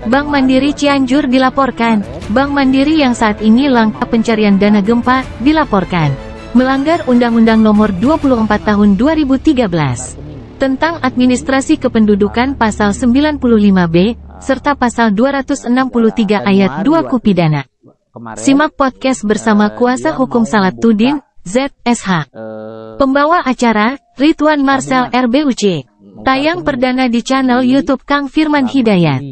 Bank Mandiri Cianjur dilaporkan, Bank Mandiri yang saat ini langkah pencarian dana gempa, dilaporkan melanggar Undang-Undang Nomor 24 Tahun 2013 tentang Administrasi Kependudukan Pasal 95B, serta Pasal 263 Ayat 2 KUH Pidana. Simak podcast bersama Kuasa Hukum Salatuddin, ZSH. Pembawa acara, Ridwan Marcel RBUC. Tayang perdana di channel YouTube Kang Firman Hidayat.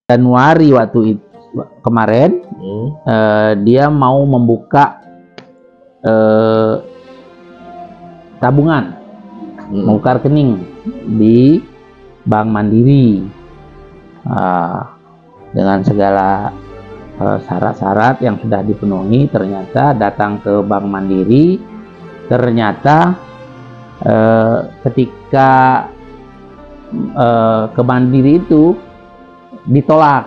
Januari waktu itu, kemarin, dia mau membuka tabungan, membuka rekening di Bank Mandiri, dengan segala syarat-syarat yang sudah dipenuhi. Ternyata datang ke Bank Mandiri, ternyata ketika ke Mandiri itu ditolak.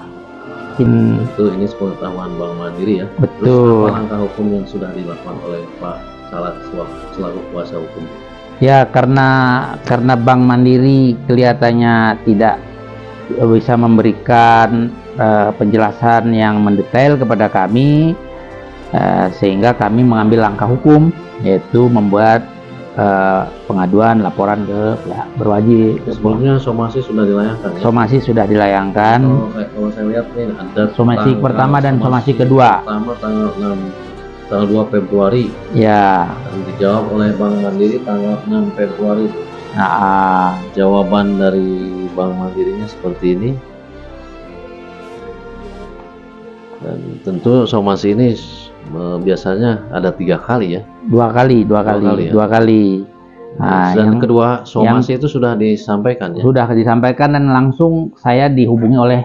Itu ini sepengetahuan Bank Mandiri ya. Betul. Terus apa langkah hukum yang sudah dilakukan oleh Pak Salat selaku kuasa hukum? Ya, karena Bank Mandiri kelihatannya tidak bisa memberikan penjelasan yang mendetail kepada kami, sehingga kami mengambil langkah hukum, yaitu membuat pengaduan laporan ke pihak berwajib. Sebelumnya somasi sudah dilayangkan ya? Somasi sudah dilayangkan. Kalau saya lihat nih ada somasi pertama dan somasi kedua. Pertama tanggal 2 Februari. Ya. Dan dijawab oleh Bank Mandiri tanggal 6 Februari. Nah, jawaban dari Bank Mandirinya seperti ini. Dan tentu somasi ini biasanya ada 3 kali ya. Dua kali. Nah, dan kedua somasi itu sudah disampaikan ya. Sudah disampaikan dan langsung saya dihubungi oleh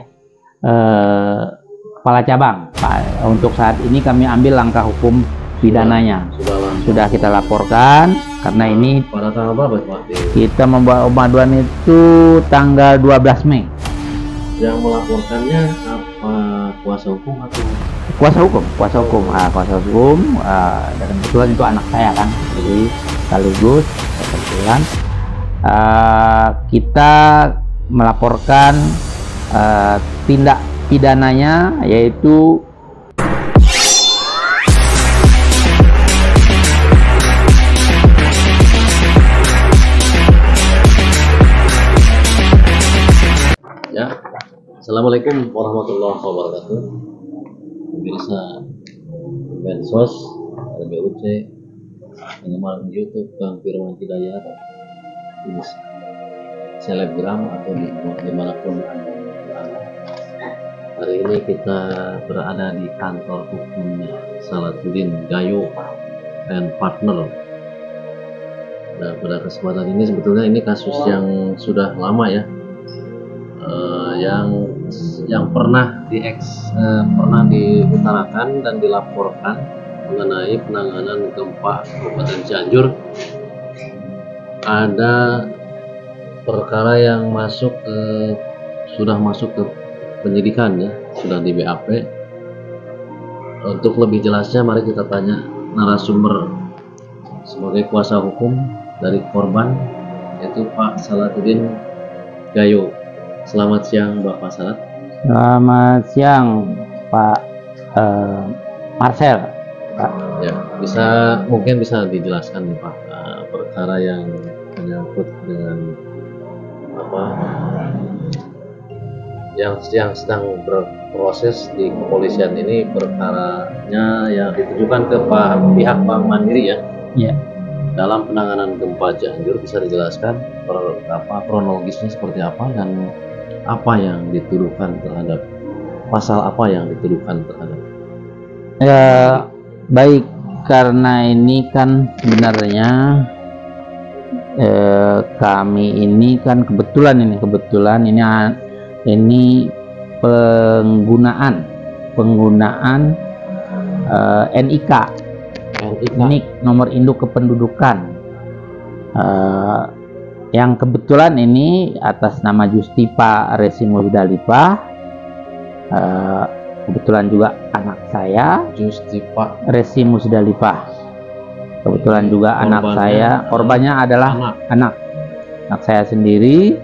kepala cabang. Pak, untuk saat ini kami ambil langkah hukum pidananya. Sudah kita laporkan karena ini pada tanggal berapa Pak? Kita membuat pengaduan itu tanggal 12 Mei. Yang melaporkannya apa, kuasa hukum atau kuasa hukum? Kuasa hukum dan kebetulan itu anak saya kan, jadi sekaligus kebetulan kita melaporkan tindak pidananya, yaitu ya. Assalamualaikum warahmatullahi wabarakatuh. Pemirsa Mensos RBUC, penggemar YouTube Kang Firman Hidayat, ini selebgram atau dimanapun Anda berada. Hari ini kita berada di kantor hukum Salatuddin Gayo and Partner. Nah, pada kesempatan ini sebetulnya ini kasus yang sudah lama ya, yang pernah diutarakan dan dilaporkan mengenai penanganan gempa Kabupaten Cianjur. Ada perkara yang sudah masuk ke penyidikan ya, sudah di BAP. Untuk lebih jelasnya mari kita tanya narasumber sebagai kuasa hukum dari korban, yaitu Pak Salatuddin Gayo. Selamat siang Bapak Salat. Selamat siang Pak Marcel. Pak. Ya, mungkin bisa dijelaskan nih Pak, perkara yang menyangkut dengan apa yang sedang berproses di kepolisian ini, perkaranya yang ditujukan ke pihak Bank Mandiri ya. Ya. Dalam penanganan gempa Cianjur, bisa dijelaskan kronologisnya seperti apa dan apa yang dituduhkan terhadap, pasal apa yang dituduhkan terhadap? Ya, baik, karena ini kan sebenarnya kami ini kan kebetulan ini penggunaan NIK, nomor induk kependudukan, yang kebetulan ini atas nama Justipa Resi Musdalifah, kebetulan juga anak saya Justipa Resi Musdalifah, kebetulan juga anak saya, korbannya adalah anak saya sendiri.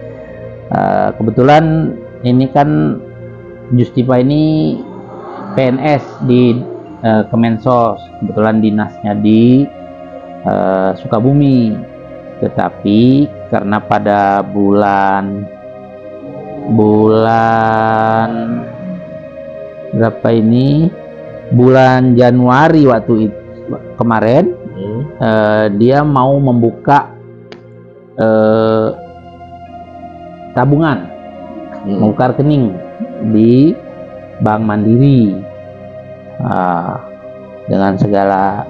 Kebetulan ini kan Justipa ini PNS di Kemensos, kebetulan dinasnya di Sukabumi, tetapi karena pada bulan berapa ini, bulan Januari waktu itu kemarin, dia mau membuka tabungan, membuka rekening di Bank Mandiri, dengan segala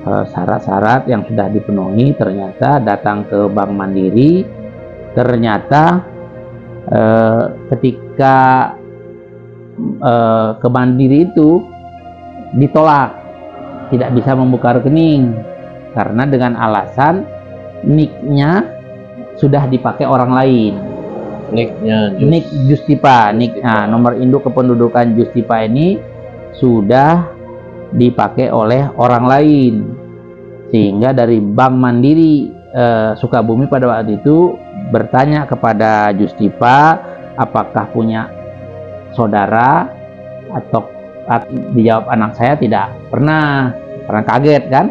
syarat-syarat yang sudah dipenuhi. Ternyata datang ke Bank Mandiri, ternyata ketika ke Mandiri itu ditolak, tidak bisa membuka rekening karena dengan alasan NIK-nya sudah dipakai orang lain. NIK Justipa, nomor induk kependudukan Justipa ini sudah dipakai oleh orang lain, sehingga dari Bank Mandiri Sukabumi pada waktu itu bertanya kepada Justipa apakah punya saudara, atau dijawab anak saya tidak pernah, karena kaget kan.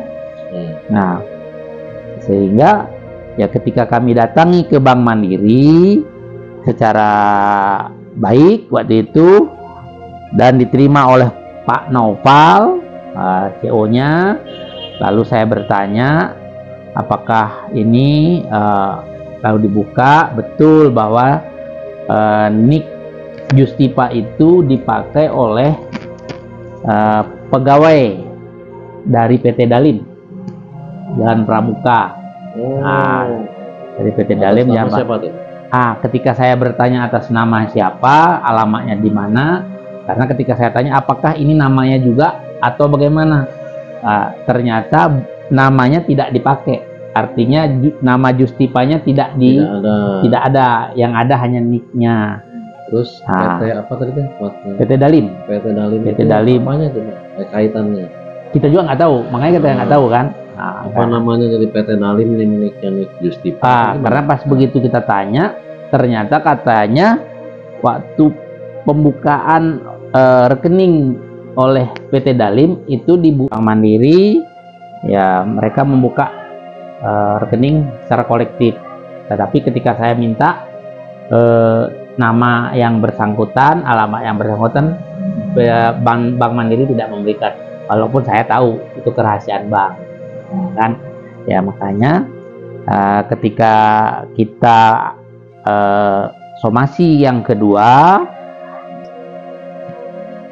Nah, sehingga ya ketika kami datangi ke Bank Mandiri secara baik waktu itu dan diterima oleh Pak Naufal, CEO-nya, lalu saya bertanya apakah ini lalu dibuka betul bahwa NIK Justipa itu dipakai oleh pegawai dari PT Dalim Jalan Pramuka. Dari PT Dalim ya, Pak. Ketika saya bertanya atas nama siapa, alamatnya di mana, karena ketika saya tanya apakah ini namanya juga atau bagaimana, ternyata namanya tidak dipakai. Artinya nama Justipanya tidak ada, yang ada hanya NIK-nya. Terus PT apa tadi kan? PT Dalim. PT Dalim. Apanya itu, kaitannya? Kita juga nggak tahu, makanya kita nggak tahu kan. Apa namanya dari PT Dalim ini NIK Justipa? Karena pas begitu kita tanya, ternyata katanya waktu pembukaan rekening oleh PT Dalim itu di Bank Mandiri, ya mereka membuka rekening secara kolektif. Tetapi ketika saya minta nama yang bersangkutan, alamat yang bersangkutan, Bank Mandiri tidak memberikan, walaupun saya tahu itu kerahasiaan bank, kan? Ya makanya ketika kita somasi yang kedua,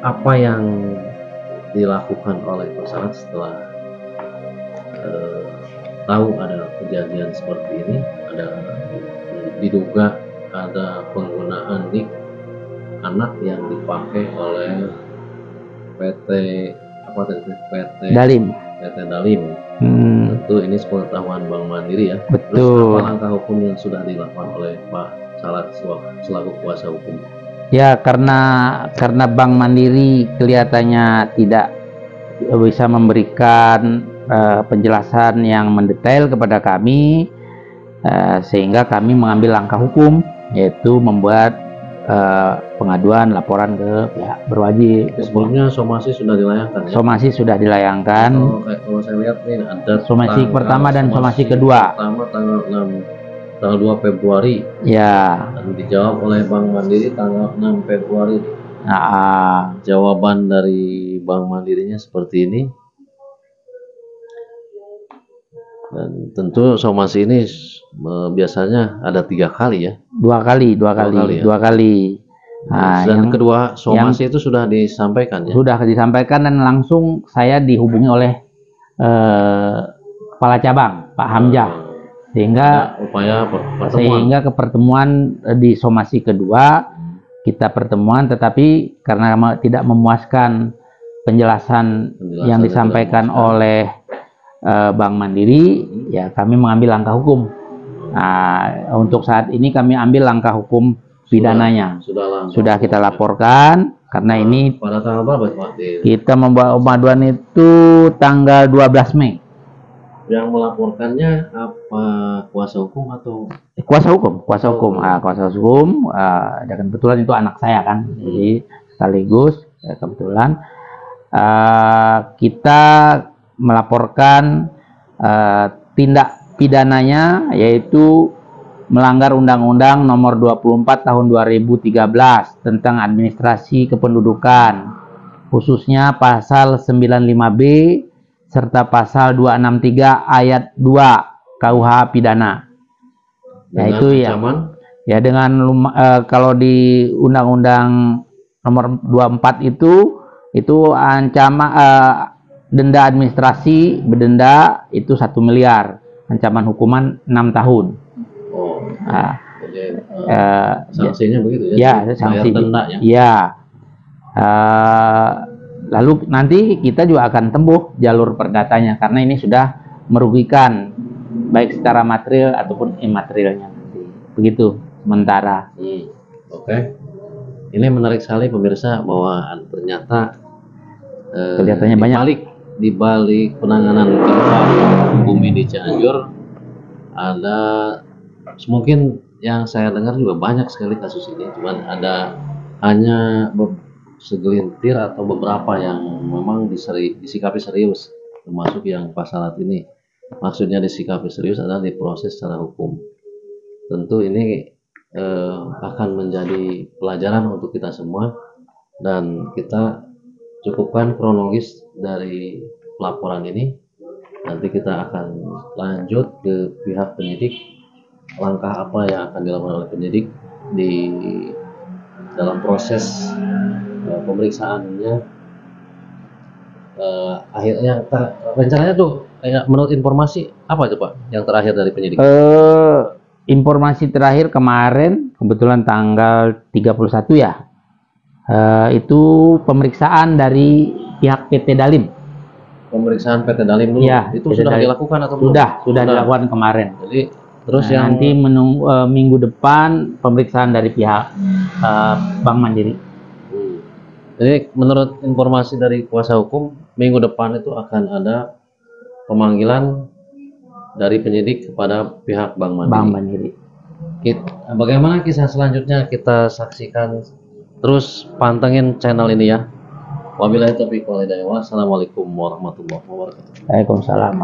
apa yang dilakukan oleh perusahaan setelah tahu ada kejadian seperti ini, ada diduga ada penggunaan NIK anak yang dipakai oleh PT Dalim. Tentu ini sepengetahuan Bank Mandiri ya. Betul. Terus apa langkah hukum yang sudah dilakukan oleh Pak Salat selaku kuasa hukum? Ya karena Bank Mandiri kelihatannya tidak bisa memberikan penjelasan yang mendetail kepada kami, sehingga kami mengambil langkah hukum, yaitu membuat pengaduan laporan ke pihak berwajib. Sebelumnya somasi sudah dilayangkan ya? Somasi sudah dilayangkan. Kalau saya lihat nih ada somasi pertama dan somasi kedua. Pertama tanggal 2 Februari. Ya. Dan dijawab oleh Bank Mandiri tanggal 6 Februari. Jawaban dari Bank Mandirinya seperti ini. Dan tentu somasi ini biasanya ada 3 kali ya? Dua kali. Nah, dan kedua somasi itu sudah disampaikan ya? Sudah disampaikan dan langsung saya dihubungi oleh Kepala Cabang Pak Hamzah, sehingga ke pertemuan di somasi kedua kita pertemuan, tetapi karena tidak memuaskan penjelasan yang disampaikan oleh Bank Mandiri, ya kami mengambil langkah hukum. Nah, untuk saat ini kami ambil langkah hukum pidananya. Sudah kita laporkan, karena ini pada tanggal berapa Pak? Kita membuat pemaduan itu tanggal 12 Mei. Yang melaporkannya apa, kuasa hukum atau? Kuasa hukum. Dan kebetulan itu anak saya kan. Jadi sekaligus kebetulan kita melaporkan tindak pidananya, yaitu melanggar Undang-Undang Nomor 24 Tahun 2013 tentang administrasi kependudukan, khususnya pasal 95B serta pasal 263 ayat 2 KUH pidana. Yaitu ya dengan kalau di Undang-Undang Nomor 24 itu ancaman denda administrasi berdenda itu 1 miliar, ancaman hukuman 6 tahun. Oh, jadi, sanksinya begitu ya? Ya, sanksi denda ya. Ya. Lalu nanti kita juga akan tempuh jalur perdatanya karena ini sudah merugikan baik secara material ataupun imaterialnya nanti. Begitu sementara. Oke. Ini menarik sekali pemirsa bahwa ternyata kelihatannya banyak di balik penanganan gempa bumi di Cianjur ada, mungkin yang saya dengar juga banyak sekali kasus ini, cuman ada hanya segelintir atau beberapa yang memang disikapi serius, termasuk yang Pasalat ini. Maksudnya disikapi serius adalah diproses secara hukum. Tentu ini akan menjadi pelajaran untuk kita semua, dan kita cukupkan kronologis dari pelaporan ini. Nanti kita akan lanjut ke pihak penyidik, langkah apa yang akan dilakukan oleh penyidik di dalam proses pemeriksaannya. Akhirnya rencananya tuh kayak menurut informasi apa itu Pak yang terakhir dari penyidik? Informasi terakhir kemarin kebetulan tanggal 31 ya, itu pemeriksaan dari pihak PT Dalim. Pemeriksaan PT Dalim dulu ya, itu PT sudah Dalim dilakukan atau belum? Sudah dilakukan kemarin. Jadi terus yang nanti minggu depan pemeriksaan dari pihak Bank Mandiri. Jadi menurut informasi dari kuasa hukum, minggu depan itu akan ada pemanggilan dari penyidik kepada pihak Bank Mandiri. Bank Mandiri. Bagaimana kisah selanjutnya kita saksikan, terus pantengin channel ini ya. Wabillahi taufiq wal hidayah. Wassalamualaikum warahmatullahi wabarakatuh. Waalaikumsalam.